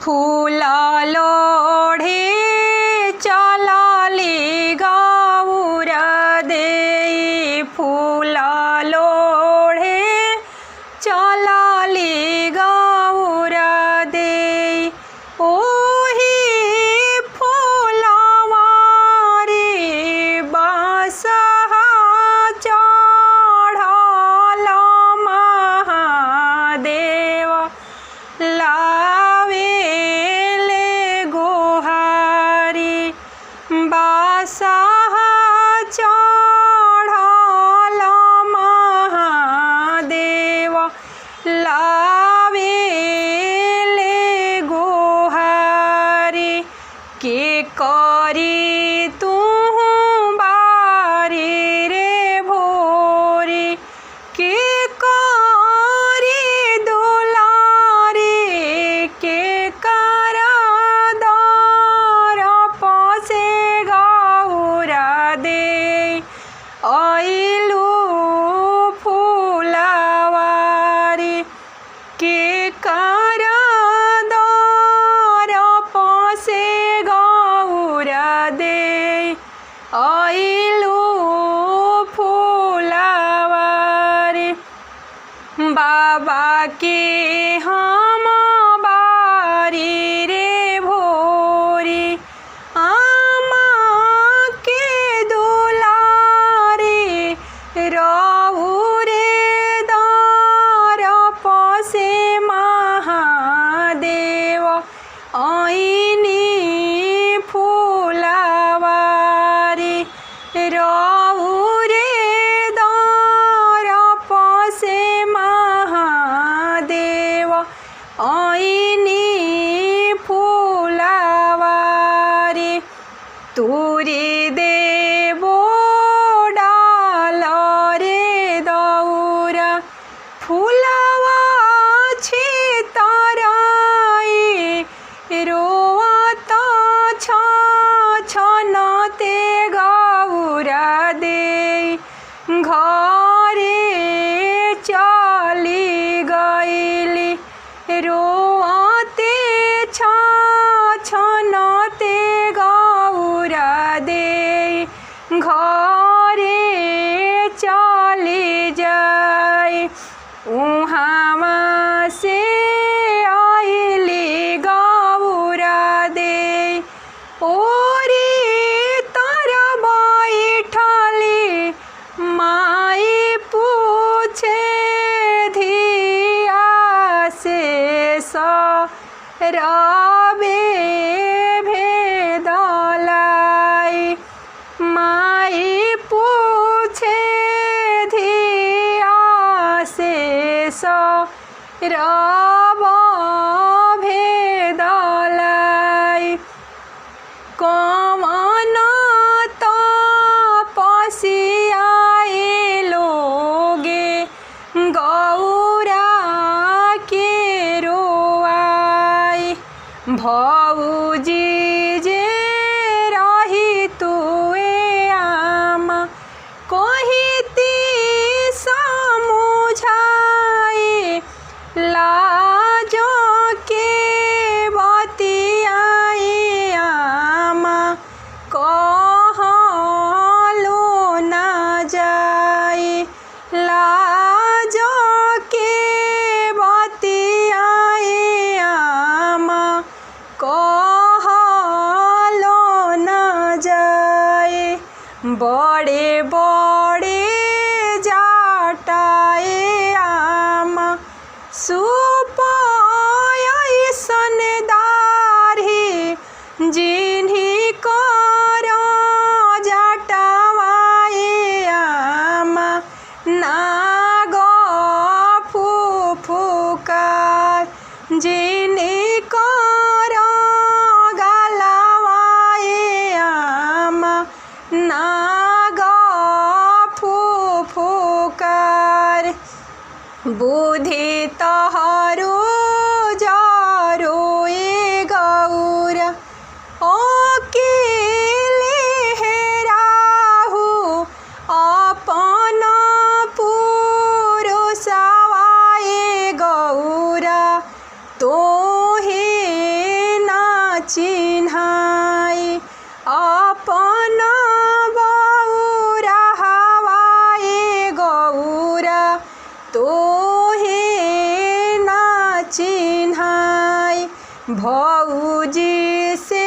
फूला लोढ़े चलाली गौरा दे, फूला लोढ़े चलाली गौरा दे। ओही फूलवा रे बसहा चढ़ल महादेव, लावेले गोहारी बसहा चढ़ल महादेव, लावेले गोहारी। के करी तू बारी रे भोरी, के करी दुलारी, के करा दर पसे गौरा दे। आइलू फूलवारी के करा दर पसे गौरा दे। आइलू फूलवारी बाबा के हम बारी रे भोरी, आमा के दुलारी रहू रे दर पसे महादेव। आइनी फूलवारी रहू रे दर पसे महादेव, आइनी फूलवारी। तुरी देवो डाल रे दौरा, फूलवा छितराई रोवत छनते गौरा दे। घरे चली गईली रोवते छनते गौरा दे। घरे चली जाए उहामा से आइली गौरा दे। ओरी तारा बैठली माई पूछे धिया से रबे भेदलाई, माई पूछे धिया से रब भेदलाई। कमन तपस्याए लोगे गौरा के रोआई। भौजी जे रही तुए आमा कहिती समुझाई, लाज के बतियाई आमा कहलो ना जाई। लाज के बतियाई आमा कहलो ना जाए। बड़े बड़े जाटाए आमा सुपयसन दाढ़ी, जिन्ही कर जाटवाए आमा नाग फुफुकार, जिन्ही कर गलवाए आमा नाग फुफुकार। बुद्धि तहरो जरो ए गौरा अकेले हेराहू अपन पुरुषवा ए गौरा। तो भौजी से